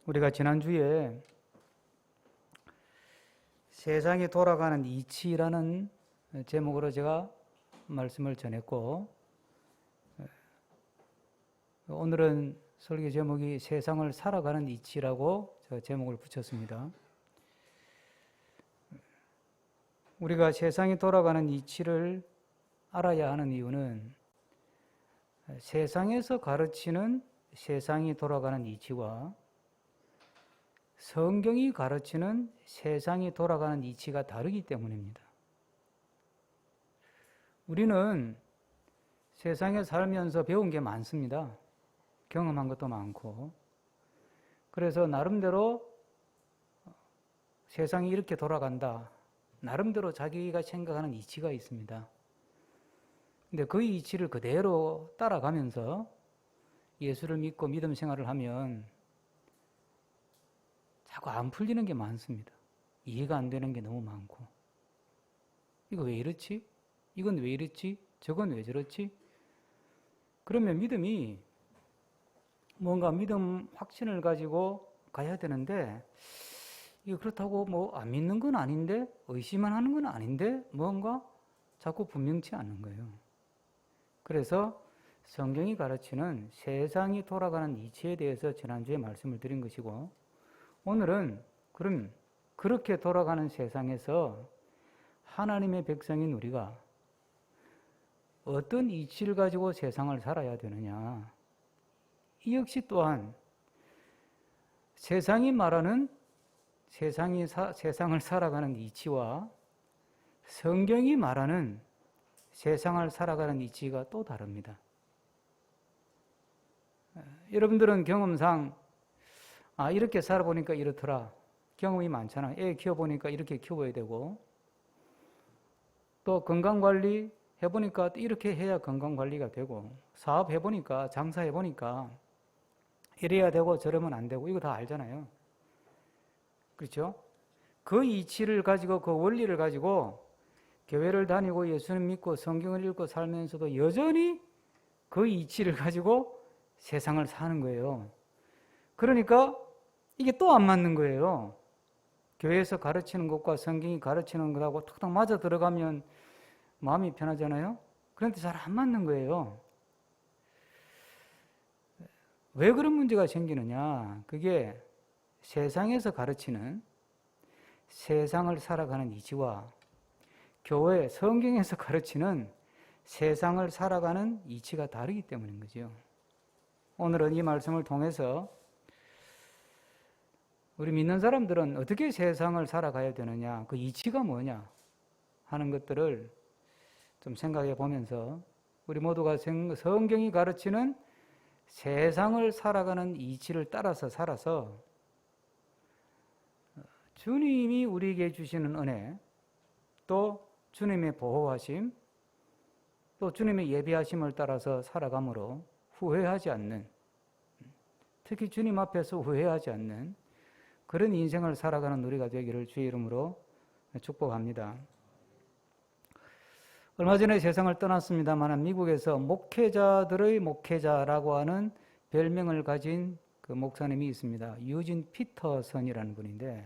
우리가 지난주에 세상이 돌아가는 이치라는 제목으로 제가 말씀을 전했고, 오늘은 설교 제목이 세상을 살아가는 이치라고 제가 제목을 붙였습니다. 우리가 세상이 돌아가는 이치를 알아야 하는 이유는 세상에서 가르치는 세상이 돌아가는 이치와 성경이 가르치는 세상이 돌아가는 이치가 다르기 때문입니다. 우리는 세상에 살면서 배운 게 많습니다. 경험한 것도 많고. 그래서 나름대로 세상이 이렇게 돌아간다. 나름대로 자기가 생각하는 이치가 있습니다. 근데 그 이치를 그대로 따라가면서 예수를 믿고 믿음 생활을 하면 자꾸 안 풀리는 게 많습니다. 이해가 안 되는 게 너무 많고. 이거 왜 이렇지? 이건 왜 이렇지? 저건 왜 저렇지? 그러면 믿음이 뭔가 믿음 확신을 가지고 가야 되는데, 이거 그렇다고 뭐 안 믿는 건 아닌데, 의심만 하는 건 아닌데, 뭔가 자꾸 분명치 않은 거예요. 그래서 성경이 가르치는 세상이 돌아가는 이치에 대해서 지난주에 말씀을 드린 것이고, 오늘은 그럼 그렇게 돌아가는 세상에서 하나님의 백성인 우리가 어떤 이치를 가지고 세상을 살아야 되느냐, 이 역시 또한 세상이 말하는 세상을 살아가는 이치와 성경이 말하는 세상을 살아가는 이치가 또 다릅니다. 여러분들은 경험상 이렇게 살아보니까 이렇더라. 경험이 많잖아. 애 키워보니까 이렇게 키워야 되고, 또 건강관리 해보니까 이렇게 해야 건강관리가 되고, 사업 해보니까, 장사 해보니까 이래야 되고 저러면 안 되고, 이거 다 알잖아요. 그렇죠? 그 이치를 가지고, 그 원리를 가지고 교회를 다니고 예수님 믿고 성경을 읽고 살면서도 여전히 그 이치를 가지고 세상을 사는 거예요. 그러니까 이게 또 안 맞는 거예요. 교회에서 가르치는 것과 성경이 가르치는 것하고 툭툭 맞아 들어가면 마음이 편하잖아요. 그런데 잘 안 맞는 거예요. 왜 그런 문제가 생기느냐? 그게 세상에서 가르치는 세상을 살아가는 이치와 교회, 성경에서 가르치는 세상을 살아가는 이치가 다르기 때문인 거죠. 오늘은 이 말씀을 통해서 우리 믿는 사람들은 어떻게 세상을 살아가야 되느냐, 그 이치가 뭐냐 하는 것들을 좀 생각해 보면서 우리 모두가 성경이 가르치는 세상을 살아가는 이치를 따라서 살아서 주님이 우리에게 주시는 은혜, 또 주님의 보호하심, 또 주님의 예비하심을 따라서 살아감으로 후회하지 않는, 특히 주님 앞에서 후회하지 않는 그런 인생을 살아가는 우리가 되기를 주의 이름으로 축복합니다. 얼마 전에 세상을 떠났습니다만 미국에서 목회자들의 목회자라고 하는 별명을 가진 그 목사님이 있습니다. 유진 피터슨이라는 분인데,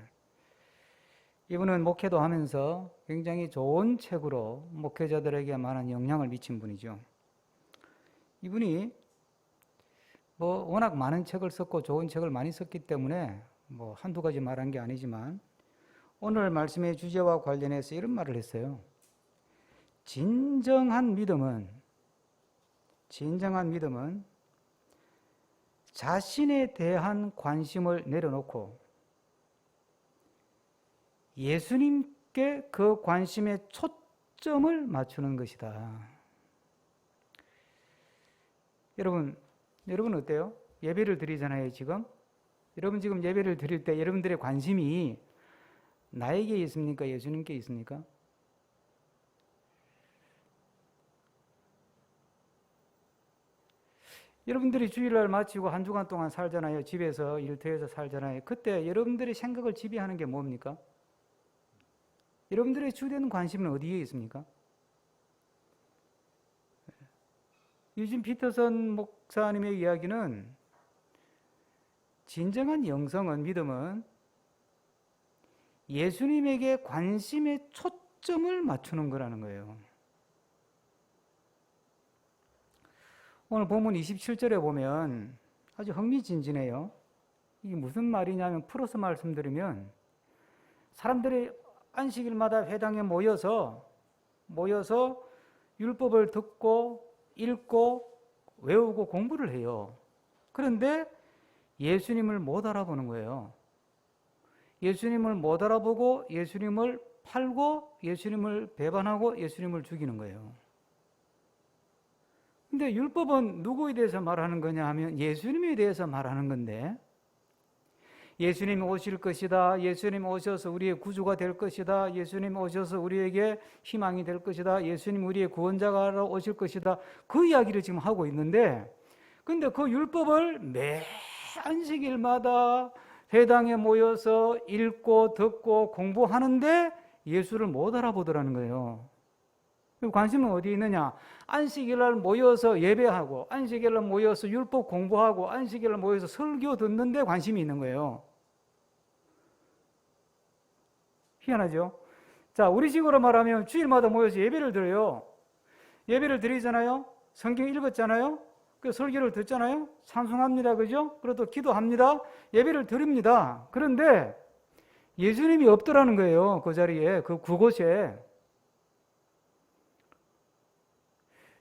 이분은 목회도 하면서 굉장히 좋은 책으로 목회자들에게 많은 영향을 미친 분이죠. 이분이 워낙 많은 책을 썼고 좋은 책을 많이 썼기 때문에 한두 가지 말한 게 아니지만, 오늘 말씀의 주제와 관련해서 이런 말을 했어요. 진정한 믿음은 자신에 대한 관심을 내려놓고 예수님께 그 관심의 초점을 맞추는 것이다. 여러분 어때요? 예배를 드리잖아요, 지금. 여러분 지금 예배를 드릴 때 여러분들의 관심이 나에게 있습니까? 예수님께 있습니까? 여러분들이 주일날 마치고 한 주간 동안 살잖아요. 집에서 일터에서 살잖아요. 그때 여러분들의 생각을 지배하는 게 뭡니까? 여러분들의 주된 관심은 어디에 있습니까? 유진 피터슨 목사님의 이야기는 진정한 영성은, 믿음은 예수님에게 관심의 초점을 맞추는 거라는 거예요. 오늘 본문 27절에 보면 아주 흥미진진해요. 이게 무슨 말이냐면, 풀어서 말씀드리면, 사람들이 안식일마다 회당에 모여서 율법을 듣고 읽고 외우고 공부를 해요. 그런데 예수님을 못 알아보는 거예요. 예수님을 못 알아보고 예수님을 팔고 예수님을 배반하고 예수님을 죽이는 거예요. 근데 율법은 누구에 대해서 말하는 거냐 하면 예수님에 대해서 말하는 건데, 예수님이 오실 것이다, 예수님 오셔서 우리의 구주가 될 것이다, 예수님 오셔서 우리에게 희망이 될 것이다, 예수님 우리의 구원자가 오실 것이다, 그 이야기를 지금 하고 있는데, 근데 그 율법을 매 안식일마다 회당에 모여서 읽고 듣고 공부하는데 예수를 못 알아보더라는 거예요. 관심은 어디 있느냐? 안식일날 모여서 예배하고, 안식일날 모여서 율법 공부하고, 안식일날 모여서 설교 듣는데 관심이 있는 거예요. 희한하죠? 자, 우리식으로 말하면 주일마다 모여서 예배를 드려요. 예배를 드리잖아요. 성경 읽었잖아요. 그 설교를 듣잖아요. 찬송합니다. 그죠? 그리고 또 기도합니다. 예배를 드립니다. 그런데 예수님이 없더라는 거예요. 그 자리에, 그곳에.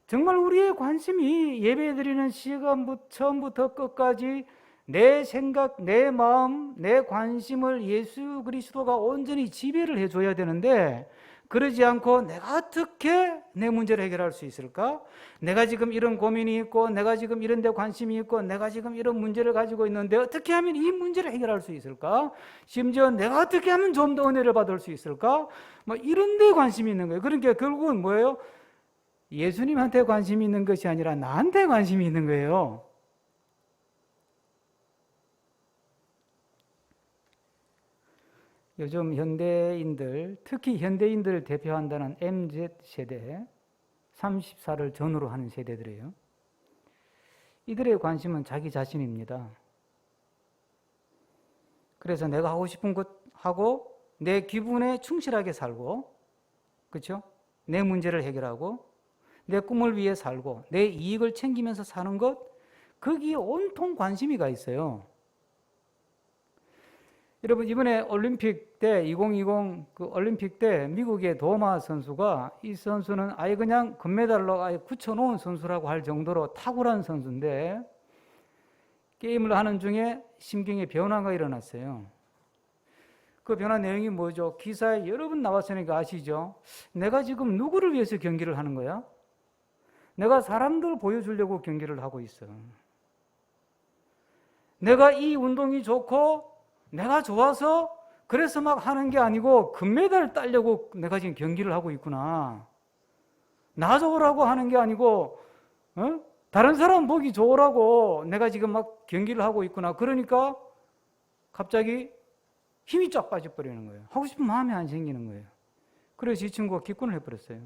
정말 우리의 관심이 예배드리는 시간부터 처음부터 끝까지 내 생각, 내 마음, 내 관심을 예수 그리스도가 온전히 지배를 해줘야 되는데, 그러지 않고 내가 어떻게 내 문제를 해결할 수 있을까? 내가 지금 이런 고민이 있고, 내가 지금 이런 데 관심이 있고, 내가 지금 이런 문제를 가지고 있는데 어떻게 하면 이 문제를 해결할 수 있을까? 심지어 내가 어떻게 하면 좀 더 은혜를 받을 수 있을까? 뭐 이런 데 관심이 있는 거예요. 그러니까 결국은 뭐예요? 예수님한테 관심이 있는 것이 아니라 나한테 관심이 있는 거예요. 요즘 현대인들, 특히 현대인들을 대표한다는 MZ세대, 34를 전후로 하는 세대들이에요. 이들의 관심은 자기 자신입니다. 그래서 내가 하고 싶은 것 하고 내 기분에 충실하게 살고, 그렇죠? 내 문제를 해결하고 내 꿈을 위해 살고 내 이익을 챙기면서 사는 것, 거기에 온통 관심이 가 있어요. 여러분, 이번에 올림픽 때 2020 그 올림픽 때 미국의 도마 선수가, 이 선수는 아예 그냥 금메달로 아예 굳혀놓은 선수라고 할 정도로 탁월한 선수인데, 게임을 하는 중에 심경의 변화가 일어났어요. 그 변화 내용이 뭐죠? 기사에 여러 번 나왔으니까 아시죠? 내가 지금 누구를 위해서 경기를 하는 거야? 내가 사람들 보여주려고 경기를 하고 있어. 내가 이 운동이 좋고 내가 좋아서 그래서 막 하는 게 아니고 금메달을 따려고 내가 지금 경기를 하고 있구나. 나 좋으라고 하는 게 아니고 다른 사람 보기 좋으라고 내가 지금 막 경기를 하고 있구나. 그러니까 갑자기 힘이 쫙 빠져버리는 거예요. 하고 싶은 마음이 안 생기는 거예요. 그래서 이 친구가 기권을 해버렸어요.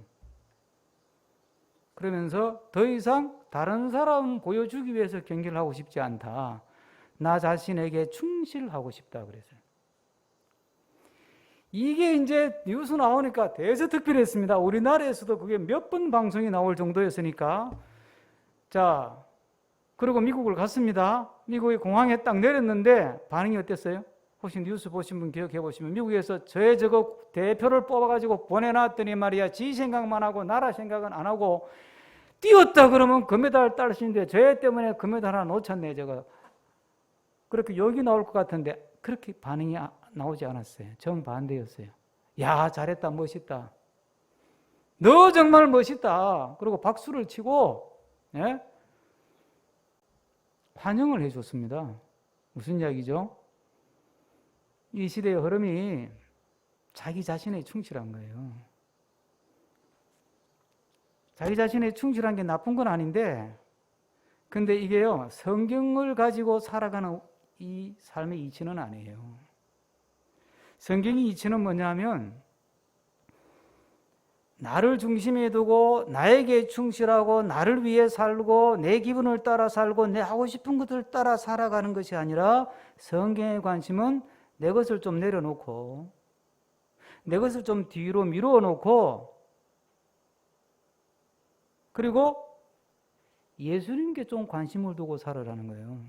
그러면서 더 이상 다른 사람 보여주기 위해서 경기를 하고 싶지 않다. 나 자신에게 충실하고 싶다 그랬어요. 이게 이제 뉴스 나오니까 대서특필했습니다. 우리나라에서도 그게 몇 번 방송이 나올 정도였으니까. 자, 그리고 미국을 갔습니다. 미국의 공항에 딱 내렸는데 반응이 어땠어요? 혹시 뉴스 보신 분 기억해 보시면, 미국에서 저거 대표를 뽑아가지고 보내놨더니 말이야, 지 생각만 하고 나라 생각은 안 하고 뛰었다 그러면 금메달 딸 수 있는데 저 때문에 금메달 하나 놓쳤네 저거. 그렇게 욕이 나올 것 같은데 그렇게 반응이 나오지 않았어요. 정반대였어요. 야, 잘했다, 멋있다. 너 정말 멋있다. 그리고 박수를 치고 환영을 해줬습니다. 무슨 이야기죠? 이 시대의 흐름이 자기 자신에 충실한 거예요. 자기 자신에 충실한 게 나쁜 건 아닌데, 근데 이게요, 성경을 가지고 살아가는 이 삶의 이치는 아니에요. 성경의 이치는 뭐냐면 나를 중심에 두고 나에게 충실하고 나를 위해 살고 내 기분을 따라 살고 내 하고 싶은 것을 따라 살아가는 것이 아니라 성경의 관심은 내 것을 좀 내려놓고 내 것을 좀 뒤로 미루어 놓고 그리고 예수님께 좀 관심을 두고 살아라는 거예요.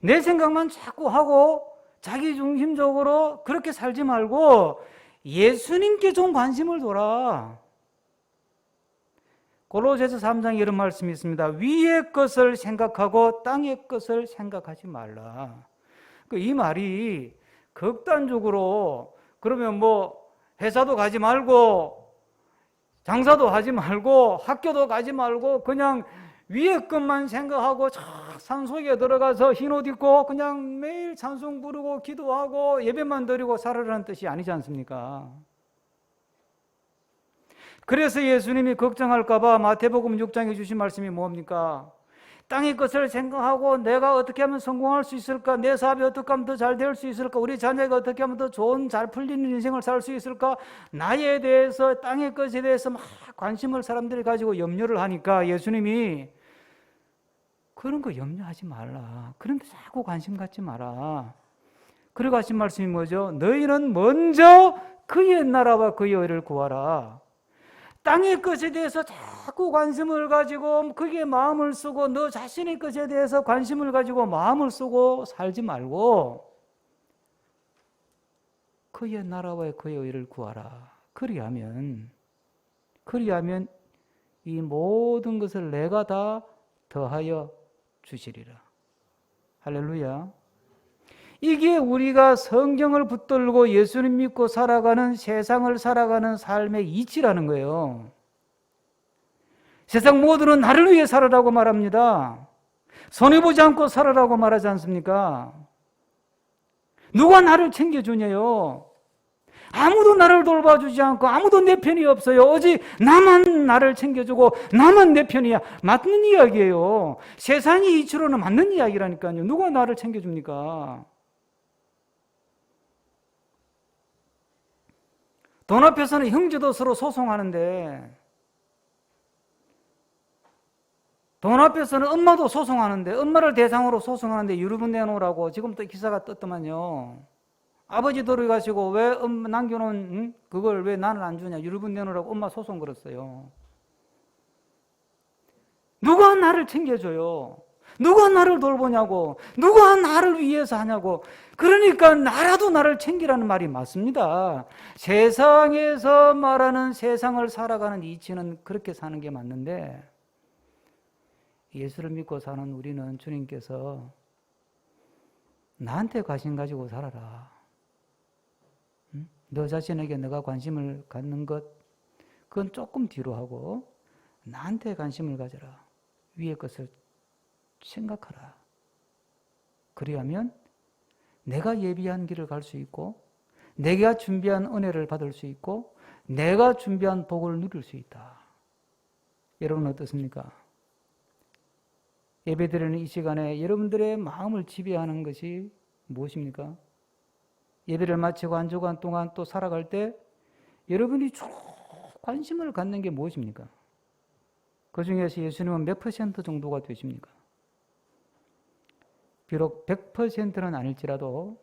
내 생각만 자꾸 하고 자기 중심적으로 그렇게 살지 말고 예수님께 좀 관심을 둬라. 골로새서 3장에 이런 말씀이 있습니다. 위의 것을 생각하고 땅의 것을 생각하지 말라. 이 말이 극단적으로 그러면 회사도 가지 말고 장사도 하지 말고 학교도 가지 말고 그냥 위의 것만 생각하고 산속에 들어가서 흰 옷 입고 그냥 매일 찬송 부르고 기도하고 예배만 드리고 살아라는 뜻이 아니지 않습니까? 그래서 예수님이 걱정할까 봐 마태복음 6장에 주신 말씀이 뭡니까? 땅의 것을 생각하고 내가 어떻게 하면 성공할 수 있을까? 내 사업이 어떻게 하면 더 잘 될 수 있을까? 우리 자녀가 어떻게 하면 더 좋은 잘 풀리는 인생을 살 수 있을까? 나에 대해서 땅의 것에 대해서 막 관심을 사람들이 가지고 염려를 하니까 예수님이 그런 거 염려하지 말라. 그런 데 자꾸 관심 갖지 마라. 그리고 하신 말씀이 뭐죠? 너희는 먼저 그의 나라와 그의 의를 구하라. 땅의 것에 대해서 자꾸 관심을 가지고 그게 마음을 쓰고 너 자신의 것에 대해서 관심을 가지고 마음을 쓰고 살지 말고 그의 나라와 그의 의를 구하라. 그리하면 이 모든 것을 내가 다 더하여 주시리라. 할렐루야. 이게 우리가 성경을 붙들고 예수님 믿고 살아가는 세상을 살아가는 삶의 이치라는 거예요. 세상 모두는 나를 위해 살아라고 말합니다. 손해보지 않고 살아라고 말하지 않습니까? 누가 나를 챙겨주냐요? 아무도 나를 돌봐주지 않고 아무도 내 편이 없어요. 오직 나만 나를 챙겨주고 나만 내 편이야. 맞는 이야기예요. 세상의 이치로는 맞는 이야기라니까요. 누가 나를 챙겨줍니까? 돈 앞에서는 형제도 서로 소송하는데 돈 앞에서는 엄마도 소송하는데 엄마를 대상으로 소송하는데 유류분 내놓으라고 지금 또 기사가 떴더만요. 아버지 돌아가시고 왜 엄마 남겨놓은 그걸 왜 나는 안 주냐 유류분 내놓으라고 엄마 소송 걸었어요. 누가 나를 챙겨줘요? 누가 나를 돌보냐고? 누가 나를 위해서 하냐고? 그러니까 나라도 나를 챙기라는 말이 맞습니다. 세상에서 말하는 세상을 살아가는 이치는 그렇게 사는 게 맞는데 예수를 믿고 사는 우리는 주님께서 나한테 관심 가지고 살아라. 너 자신에게 내가 관심을 갖는 것 그건 조금 뒤로 하고 나한테 관심을 가져라. 위의 것을 생각하라. 그리하면 내가 예비한 길을 갈 수 있고 내가 준비한 은혜를 받을 수 있고 내가 준비한 복을 누릴 수 있다. 여러분 어떻습니까? 예배드리는 이 시간에 여러분들의 마음을 지배하는 것이 무엇입니까? 예배를 마치고 한 주간 동안 또 살아갈 때 여러분이 쭉 관심을 갖는 게 무엇입니까? 그 중에서 예수님은 몇 % 정도가 되십니까? 비록 100%는 아닐지라도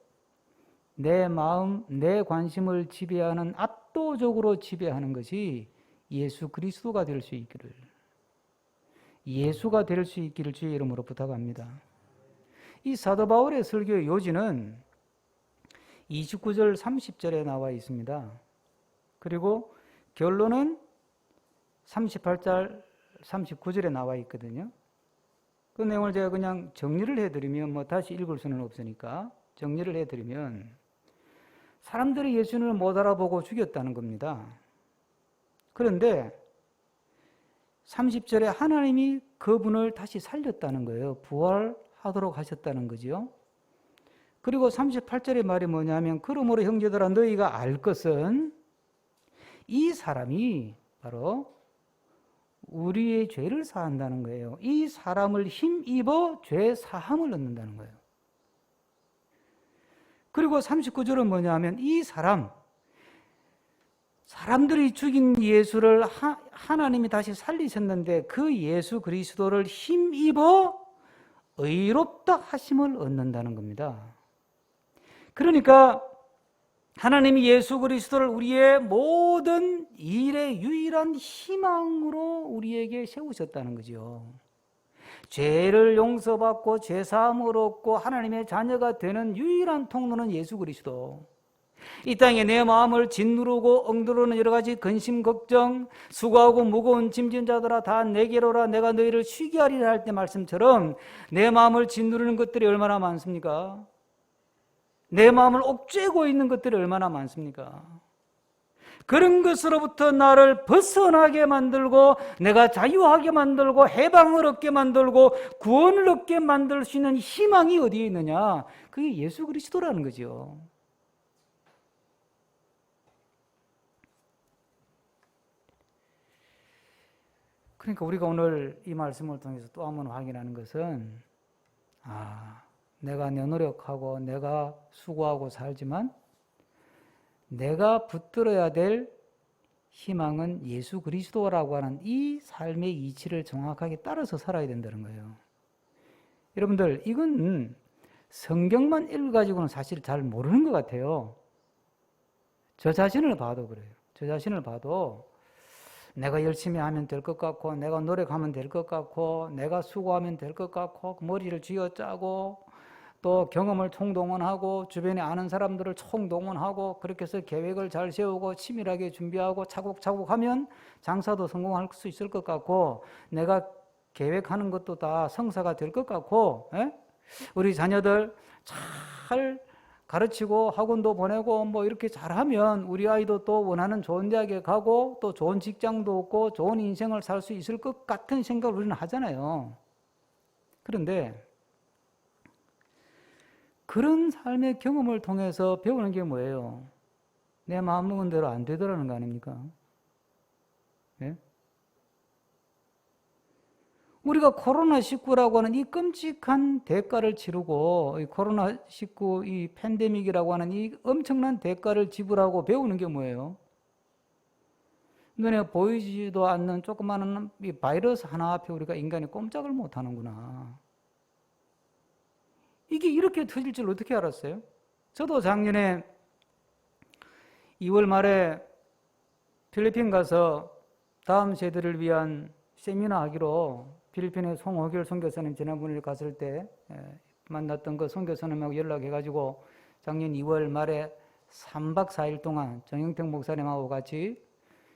내 마음, 내 관심을 지배하는 압도적으로 지배하는 것이 예수 그리스도가 될 수 있기를 예수가 될 수 있기를 주의 이름으로 부탁합니다. 이 사도 바울의 설교의 요지는 29절 30절에 나와 있습니다. 그리고 결론은 38절 39절에 나와 있거든요. 그 내용을 제가 그냥 정리를 해드리면 다시 읽을 수는 없으니까 정리를 해드리면 사람들이 예수님을 못 알아보고 죽였다는 겁니다. 그런데 30절에 하나님이 그분을 다시 살렸다는 거예요. 부활하도록 하셨다는 거죠. 그리고 38절의 말이 뭐냐면 그러므로 형제들아 너희가 알 것은 이 사람이 바로 우리의 죄를 사한다는 거예요. 이 사람을 힘입어 죄 사함을 얻는다는 거예요. 그리고 39절은 뭐냐면 이 사람 사람들이 죽인 예수를 하나님이 다시 살리셨는데 그 예수 그리스도를 힘입어 의롭다 하심을 얻는다는 겁니다. 그러니까 하나님이 예수 그리스도를 우리의 모든 일의 유일한 희망으로 우리에게 세우셨다는 거죠. 죄를 용서받고 죄사함을 얻고 하나님의 자녀가 되는 유일한 통로는 예수 그리스도. 이 땅에 내 마음을 짓누르고 엉두르는 여러 가지 근심 걱정, 수고하고 무거운 짐진 자들아 다 내게로 오라 내가 너희를 쉬게 하리라 할 때 말씀처럼 내 마음을 짓누르는 것들이 얼마나 많습니까? 내 마음을 옥죄고 있는 것들이 얼마나 많습니까? 그런 것으로부터 나를 벗어나게 만들고 내가 자유하게 만들고 해방을 얻게 만들고 구원을 얻게 만들 수 있는 희망이 어디에 있느냐? 그게 예수 그리스도라는 거죠. 그러니까 우리가 오늘 이 말씀을 통해서 또 한 번 확인하는 것은 내가 내 노력하고 내가 수고하고 살지만 내가 붙들어야 될 희망은 예수 그리스도라고 하는 이 삶의 이치를 정확하게 따라서 살아야 된다는 거예요. 여러분들 이건 성경만 읽어가지고는 사실 잘 모르는 것 같아요. 저 자신을 봐도 그래요. 저 자신을 봐도 내가 열심히 하면 될 것 같고 내가 노력하면 될 것 같고 내가 수고하면 될 것 같고 머리를 쥐어짜고 또 경험을 총동원하고 주변에 아는 사람들을 총동원하고 그렇게 해서 계획을 잘 세우고 치밀하게 준비하고 차곡차곡 하면 장사도 성공할 수 있을 것 같고 내가 계획하는 것도 다 성사가 될 것 같고 우리 자녀들 잘 가르치고 학원도 보내고 뭐 이렇게 잘하면 우리 아이도 또 원하는 좋은 대학에 가고 또 좋은 직장도 얻고 좋은 인생을 살 수 있을 것 같은 생각을 우리는 하잖아요. 그런데 그런 삶의 경험을 통해서 배우는 게 뭐예요? 내 마음먹은 대로 안 되더라는 거 아닙니까? 네? 우리가 코로나19라고 하는 이 끔찍한 대가를 치르고 이 코로나19 이 팬데믹이라고 하는 이 엄청난 대가를 지불하고 배우는 게 뭐예요? 눈에 보이지도 않는 조그마한 이 바이러스 하나 앞에 우리가 인간이 꼼짝을 못 하는구나. 이게 이렇게 터질 줄 어떻게 알았어요? 저도 작년에 2월 말에 필리핀 가서 다음 세대를 위한 세미나 하기로 필리핀의 송호결 선교사님 지난번에 갔을 때 만났던 그 선교사님하고 연락해가지고 작년 2월 말에 3박 4일 동안 정영택 목사님하고 같이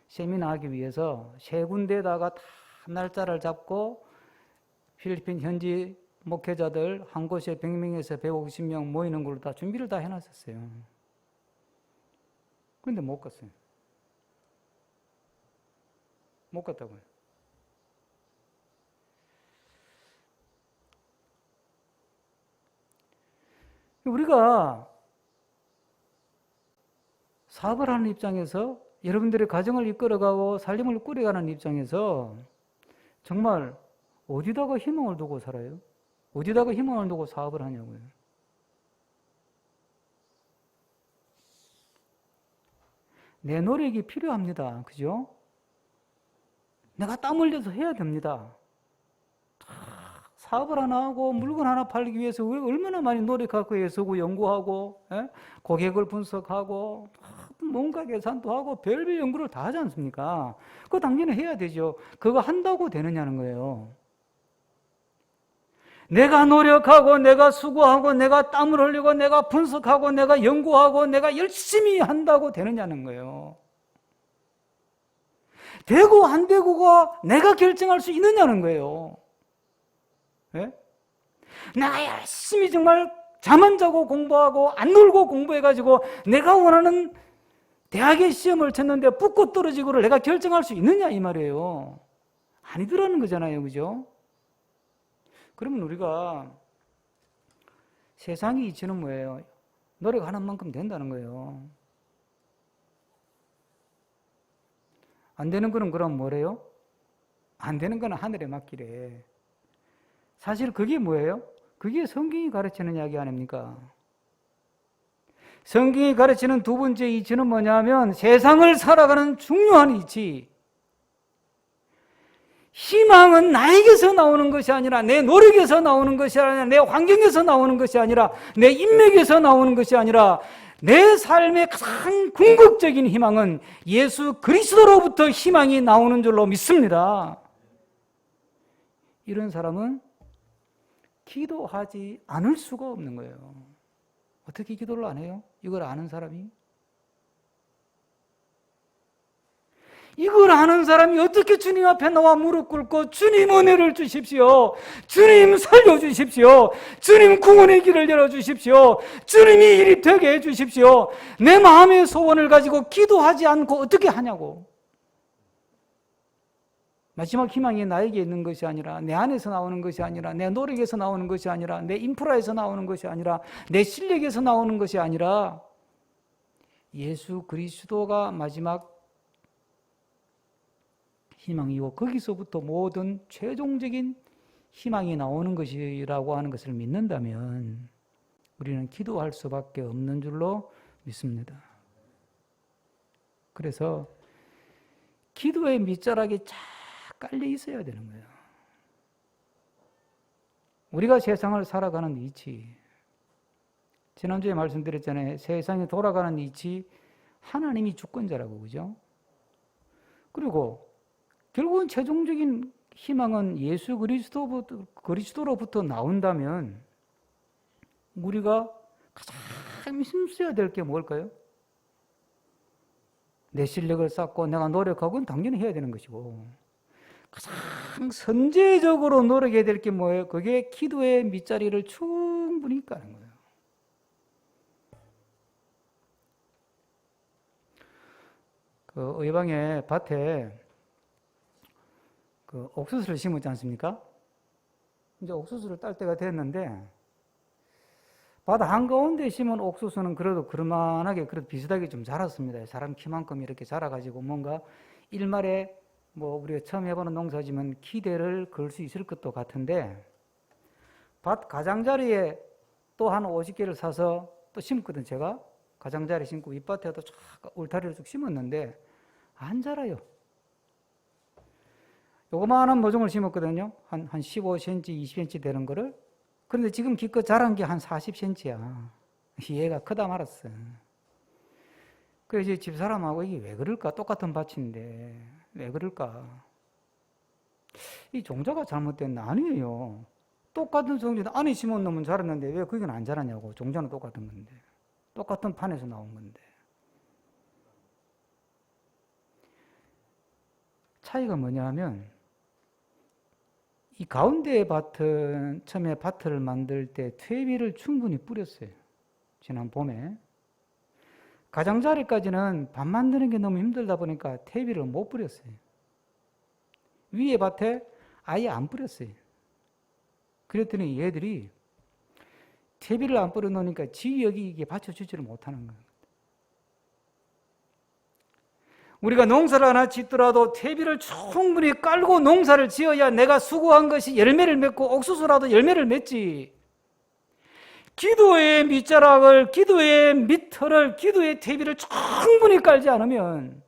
세미나 하기 위해서 세 군데에다가 다 날짜를 잡고 필리핀 현지 목회자들 한 곳에 100명에서 150명 모이는 걸로 다 준비를 다 해놨었어요. 그런데 못 갔어요. 못 갔다고요. 우리가 사업을 하는 입장에서 여러분들의 가정을 이끌어가고 살림을 꾸려가는 입장에서 정말 어디다가 희망을 두고 살아요? 어디다가 희망을 두고 사업을 하냐고요. 내 노력이 필요합니다. 그죠? 내가 땀 흘려서 해야 됩니다. 사업을 하나 하고 물건 하나 팔기 위해서 얼마나 많이 노력하고 애쓰고 연구하고 고객을 분석하고 뭔가 계산도 하고 별별 연구를 다 하지 않습니까? 그거 당연히 해야 되죠. 그거 한다고 되느냐는 거예요. 내가 노력하고 내가 수고하고 내가 땀을 흘리고 내가 분석하고 내가 연구하고 내가 열심히 한다고 되느냐는 거예요. 되고 안 되고가 내가 결정할 수 있느냐는 거예요. 네? 내가 열심히 정말 잠 안 자고 공부하고 안 놀고 공부해가지고 내가 원하는 대학의 시험을 쳤는데 붙고 떨어지고를 내가 결정할 수 있느냐 이 말이에요. 아니더라는 거잖아요. 그죠? 그러면 우리가 세상의 이치는 뭐예요? 노력하는 만큼 된다는 거예요. 안 되는 거는 그럼 뭐래요? 안 되는 거는 하늘에 맡기래. 사실 그게 뭐예요? 그게 성경이 가르치는 이야기 아닙니까? 성경이 가르치는 두 번째 이치는 뭐냐면 세상을 살아가는 중요한 이치. 희망은 나에게서 나오는 것이 아니라 내 노력에서 나오는 것이 아니라 내 환경에서 나오는 것이 아니라 내 인맥에서 나오는 것이 아니라 내 삶의 가장 궁극적인 희망은 예수 그리스도로부터 희망이 나오는 줄로 믿습니다. 이런 사람은 기도하지 않을 수가 없는 거예요. 어떻게 기도를 안 해요? 이걸 아는 사람이? 이걸 아는 사람이 어떻게 주님 앞에 나와 무릎 꿇고 주님 은혜를 주십시오. 주님 살려주십시오. 주님 구원의 길을 열어주십시오. 주님이 일이 되게 해주십시오. 내 마음의 소원을 가지고 기도하지 않고 어떻게 하냐고. 마지막 희망이 나에게 있는 것이 아니라 내 안에서 나오는 것이 아니라 내 노력에서 나오는 것이 아니라 내 인프라에서 나오는 것이 아니라 내 실력에서 나오는 것이 아니라 예수 그리스도가 마지막 희망이고 거기서부터 모든 최종적인 희망이 나오는 것이라고 하는 것을 믿는다면 우리는 기도할 수밖에 없는 줄로 믿습니다. 그래서 기도의 밑자락이 쫙 깔려 있어야 되는 거예요. 우리가 세상을 살아가는 이치, 지난주에 말씀드렸잖아요. 세상이 돌아가는 이치, 하나님이 주권자라고, 그죠? 그리고 결국은 최종적인 희망은 예수 그리스도로부터 나온다면 우리가 가장 힘써야 될 게 뭘까요? 내 실력을 쌓고 내가 노력하고 그건 당연히 해야 되는 것이고 가장 선제적으로 노력해야 될 게 뭐예요? 그게 기도의 밑자리를 충분히 까는 거예요. 그 의방의 밭에 그 옥수수를 심었지 않습니까? 이제 옥수수를 딸 때가 됐는데 바다 한가운데 심은 옥수수는 그래도 그럴만하게 그래도 비슷하게 좀 자랐습니다. 사람 키만큼 이렇게 자라가지고 뭔가 일말에 뭐 우리가 처음 해보는 농사지만 기대를 걸 수 있을 것도 같은데 밭 가장자리에 또 한 50개를 사서 또 심거든. 제가 가장자리 심고 윗밭에도 쫙 울타리를 쭉 심었는데 안 자라요. 요거만한 모종을 심었거든요. 한 15cm, 20cm 되는 거를. 그런데 지금 기껏 자란 게 한 40cm야. 얘가 크다 말았어. 그래서 이제 집사람하고 이게 왜 그럴까? 똑같은 밭인데 왜 그럴까? 이 종자가 잘못됐나? 아니에요. 똑같은 종자 안에 심은 놈은 자랐는데 왜 거기는 안 자라냐고. 종자는 똑같은 건데. 똑같은 판에서 나온 건데. 차이가 뭐냐 하면 이 가운데의 밭은 처음에 밭을 만들 때 퇴비를 충분히 뿌렸어요. 지난 봄에. 가장자리까지는 밭 만드는 게 너무 힘들다 보니까 퇴비를 못 뿌렸어요. 위에 밭에 아예 안 뿌렸어요. 그랬더니 얘들이 퇴비를 안 뿌려 놓으니까 지역이 이게 받쳐주지를 못하는 거예요. 우리가 농사를 하나 짓더라도 퇴비를 충분히 깔고 농사를 지어야 내가 수고한 것이 열매를 맺고 옥수수라도 열매를 맺지. 기도의 밑자락을, 기도의 밑털을, 기도의 퇴비를 충분히 깔지 않으면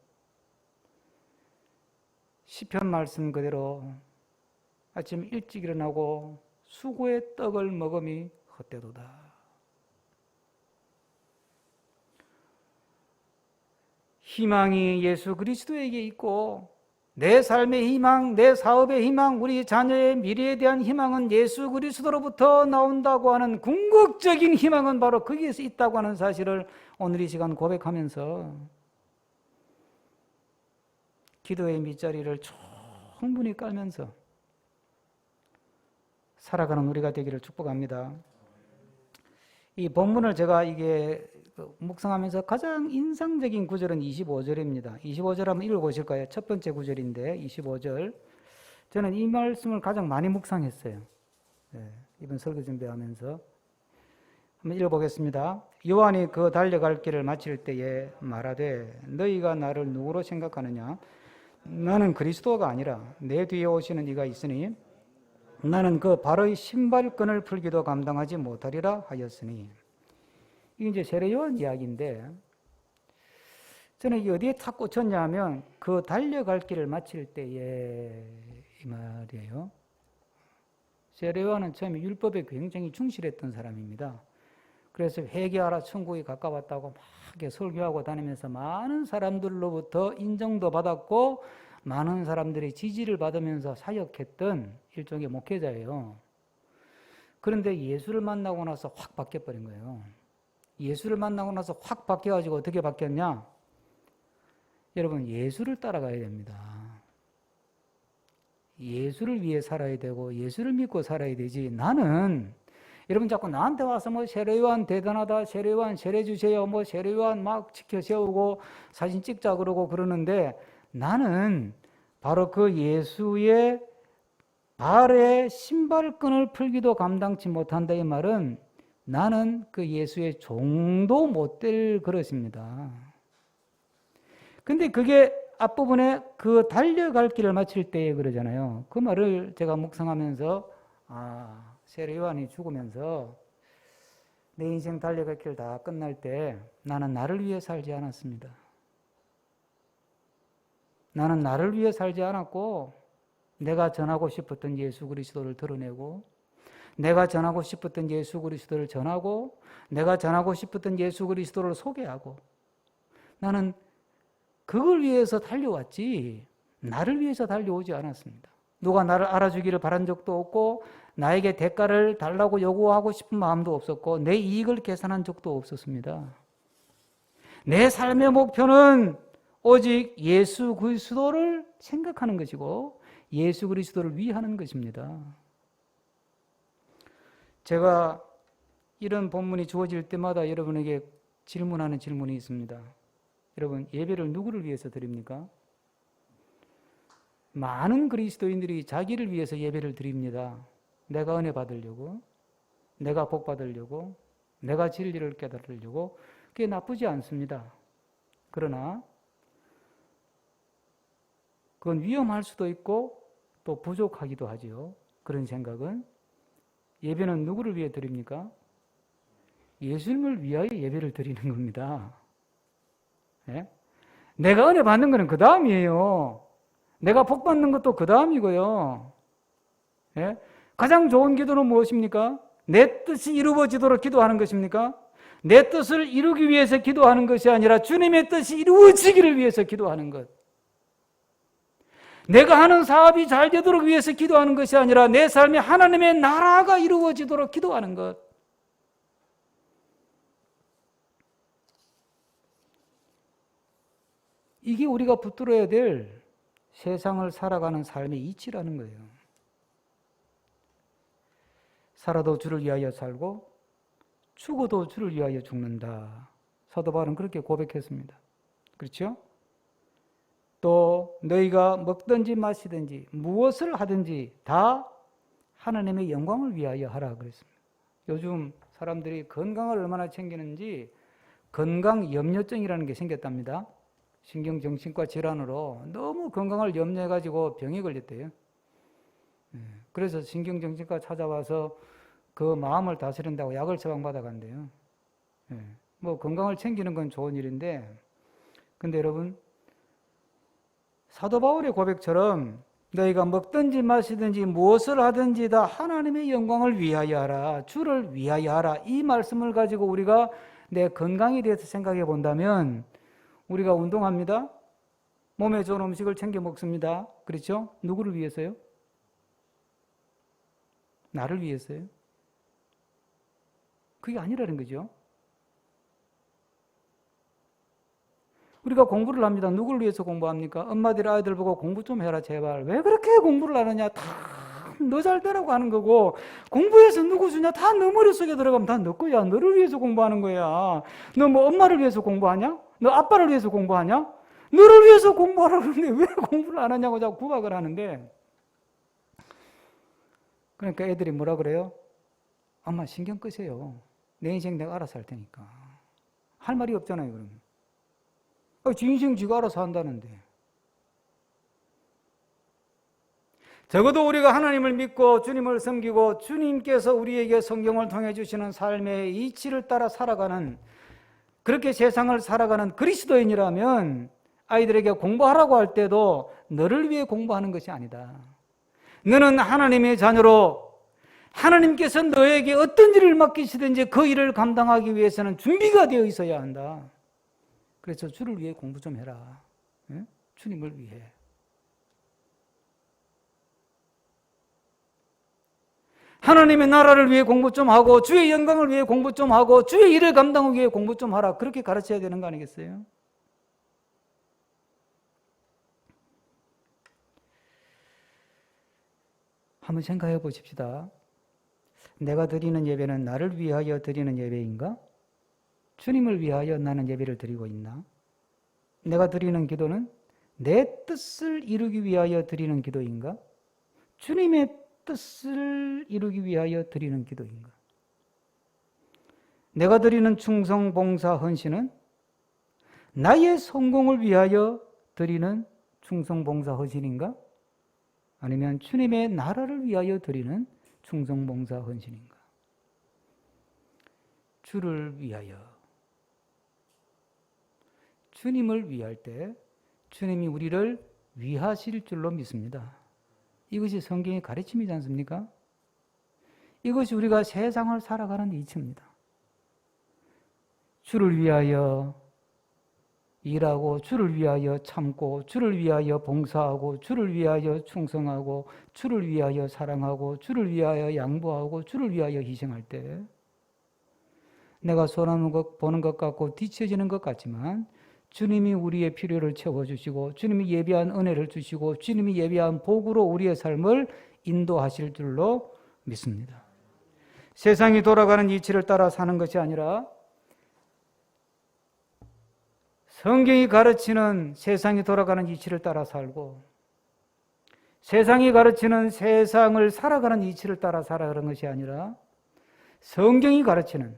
시편 말씀 그대로 아침 일찍 일어나고 수고의 떡을 먹음이 헛되도다. 희망이 예수 그리스도에게 있고 내 삶의 희망, 내 사업의 희망, 우리 자녀의 미래에 대한 희망은 예수 그리스도로부터 나온다고 하는 궁극적인 희망은 바로 거기에서 있다고 하는 사실을 오늘 이 시간 고백하면서 기도의 밑자리를 충분히 깔면서 살아가는 우리가 되기를 축복합니다. 이 본문을 제가 이게 묵상하면서 가장 인상적인 구절은 25절입니다. 25절 한번 읽어보실까요? 첫 번째 구절인데 25절. 저는 이 말씀을 가장 많이 묵상했어요. 네, 이번 설교 준비하면서 한번 읽어보겠습니다. 요한이 그 달려갈 길을 마칠 때에 말하되 너희가 나를 누구로 생각하느냐? 나는 그리스도가 아니라 내 뒤에 오시는 이가 있으니 나는 그 발의 신발끈을 풀기도 감당하지 못하리라 하였으니 이게 이제 세례요한 이야기인데, 저는 이게 어디에 탁 꽂혔냐 하면 그 달려갈 길을 마칠 때에 이 말이에요. 세례요한은 처음에 율법에 굉장히 충실했던 사람입니다. 그래서 회개하라 천국이 가까웠다고 막 설교하고 다니면서 많은 사람들로부터 인정도 받았고 많은 사람들의 지지를 받으면서 사역했던 일종의 목회자예요. 그런데 예수를 만나고 나서 확 바뀌어버린 거예요. 예수를 만나고 나서 확 바뀌어가지고 어떻게 바뀌었냐? 여러분, 예수를 따라가야 됩니다. 예수를 위해 살아야 되고 예수를 믿고 살아야 되지. 나는 여러분 자꾸 나한테 와서 뭐 세례요한 대단하다, 세례요한 세례 주세요, 뭐 세례요한 막 지켜 세우고 사진 찍자 그러고 그러는데, 나는 바로 그 예수의 발에 신발끈을 풀기도 감당치 못한다. 이 말은 나는 그 예수의 종도 못 될 그릇입니다. 근데 그게 앞부분에 그 달려갈 길을 마칠 때에 그러잖아요. 그 말을 제가 묵상하면서 세례 요한이 죽으면서 내 인생 달려갈 길 다 끝날 때 나는 나를 위해 살지 않았습니다. 나는 나를 위해 살지 않았고 내가 전하고 싶었던 예수 그리스도를 드러내고 내가 전하고 싶었던 예수 그리스도를 전하고 내가 전하고 싶었던 예수 그리스도를 소개하고 나는 그걸 위해서 달려왔지 나를 위해서 달려오지 않았습니다. 누가 나를 알아주기를 바란 적도 없고 나에게 대가를 달라고 요구하고 싶은 마음도 없었고 내 이익을 계산한 적도 없었습니다. 내 삶의 목표는 오직 예수 그리스도를 생각하는 것이고 예수 그리스도를 위하는 것입니다. 제가 이런 본문이 주어질 때마다 여러분에게 질문하는 질문이 있습니다. 여러분, 예배를 누구를 위해서 드립니까? 많은 그리스도인들이 자기를 위해서 예배를 드립니다. 내가 은혜 받으려고, 내가 복 받으려고, 내가 진리를 깨달으려고. 그게 나쁘지 않습니다. 그러나 그건 위험할 수도 있고 또 부족하기도 하지요. 그런 생각은. 예배는 누구를 위해 드립니까? 예수님을 위하여 예배를 드리는 겁니다. 예? 내가 은혜 받는 것은 그 다음이에요. 내가 복 받는 것도 그 다음이고요. 예? 가장 좋은 기도는 무엇입니까? 내 뜻이 이루어지도록 기도하는 것입니까? 내 뜻을 이루기 위해서 기도하는 것이 아니라 주님의 뜻이 이루어지기를 위해서 기도하는 것. 내가 하는 사업이 잘 되도록 위해서 기도하는 것이 아니라 내 삶에 하나님의 나라가 이루어지도록 기도하는 것. 이게 우리가 붙들어야 될 세상을 살아가는 삶의 이치라는 거예요. 살아도 주를 위하여 살고 죽어도 주를 위하여 죽는다. 사도 바울은 그렇게 고백했습니다. 그렇죠? 또 너희가 먹든지 마시든지 무엇을 하든지 다 하나님의 영광을 위하여 하라 그랬습니다. 요즘 사람들이 건강을 얼마나 챙기는지 건강 염려증이라는 게 생겼답니다. 신경정신과 질환으로 너무 건강을 염려해가지고 병에 걸렸대요. 그래서 신경정신과 찾아와서 그 마음을 다스린다고 약을 처방받아간대요. 뭐 건강을 챙기는 건 좋은 일인데, 근데 여러분, 사도 바울의 고백처럼 너희가 먹든지 마시든지 무엇을 하든지 다 하나님의 영광을 위하여 하라, 주를 위하여 하라, 이 말씀을 가지고 우리가 내 건강에 대해서 생각해 본다면 우리가 운동합니다. 몸에 좋은 음식을 챙겨 먹습니다. 그렇죠? 누구를 위해서요? 나를 위해서요? 그게 아니라는 거죠. 우리가 공부를 합니다. 누구를 위해서 공부합니까? 엄마들이 아이들 보고 공부 좀 해라 제발. 왜 그렇게 공부를 하느냐? 다 너 잘 되라고 하는 거고, 공부해서 누구 주냐? 다 너 머릿속에 들어가면 다 너 거야. 너를 위해서 공부하는 거야. 너 뭐 엄마를 위해서 공부하냐? 너 아빠를 위해서 공부하냐? 너를 위해서 공부하라고 그러는데 왜 공부를 안 하냐고 자꾸 구박을 하는데, 그러니까 애들이 뭐라 그래요? 엄마 신경 끄세요. 내 인생 내가 알아서 할 테니까. 할 말이 없잖아요, 그러면. 지 인생 지가 알아서 한다는데. 적어도 우리가 하나님을 믿고 주님을 섬기고 주님께서 우리에게 성경을 통해 주시는 삶의 이치를 따라 살아가는, 그렇게 세상을 살아가는 그리스도인이라면 아이들에게 공부하라고 할 때도 너를 위해 공부하는 것이 아니다. 너는 하나님의 자녀로 하나님께서 너에게 어떤 일을 맡기시든지 그 일을 감당하기 위해서는 준비가 되어 있어야 한다. 그래서 주를 위해 공부 좀 해라. 주님을 위해. 하나님의 나라를 위해 공부 좀 하고 주의 영광을 위해 공부 좀 하고 주의 일을 감당하기 위해 공부 좀 하라. 그렇게 가르쳐야 되는 거 아니겠어요? 한번 생각해 보십시다. 내가 드리는 예배는 나를 위하여 드리는 예배인가? 주님을 위하여 나는 예배를 드리고 있나? 내가 드리는 기도는 내 뜻을 이루기 위하여 드리는 기도인가? 주님의 뜻을 이루기 위하여 드리는 기도인가? 내가 드리는 충성, 봉사, 헌신은 나의 성공을 위하여 드리는 충성, 봉사, 헌신인가? 아니면 주님의 나라를 위하여 드리는 충성, 봉사, 헌신인가? 주를 위하여, 주님을 위할 때 주님이 우리를 위하실 줄로 믿습니다. 이것이 성경의 가르침이지 않습니까? 이것이 우리가 세상을 살아가는 이치입니다. 주를 위하여 일하고, 주를 위하여 참고, 주를 위하여 봉사하고, 주를 위하여 충성하고, 주를 위하여 사랑하고, 주를 위하여 양보하고, 주를 위하여 희생할 때 내가 손하는 것 보는 것 같고 뒤처지는 것 같지만 주님이 우리의 필요를 채워주시고 주님이 예비한 은혜를 주시고 주님이 예비한 복으로 우리의 삶을 인도하실 줄로 믿습니다. 세상이 돌아가는 이치를 따라 사는 것이 아니라 성경이 가르치는 세상이 돌아가는 이치를 따라 살고 세상이 가르치는 세상을 살아가는 이치를 따라 살아가는 것이 아니라 성경이 가르치는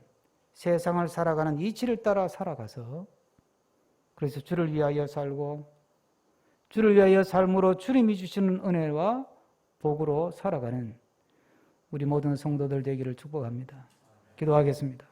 세상을 살아가는 이치를 따라 살아가서 그래서 주를 위하여 살고 주를 위하여 삶으로 주님이 주시는 은혜와 복으로 살아가는 우리 모든 성도들 되기를 축복합니다. 기도하겠습니다.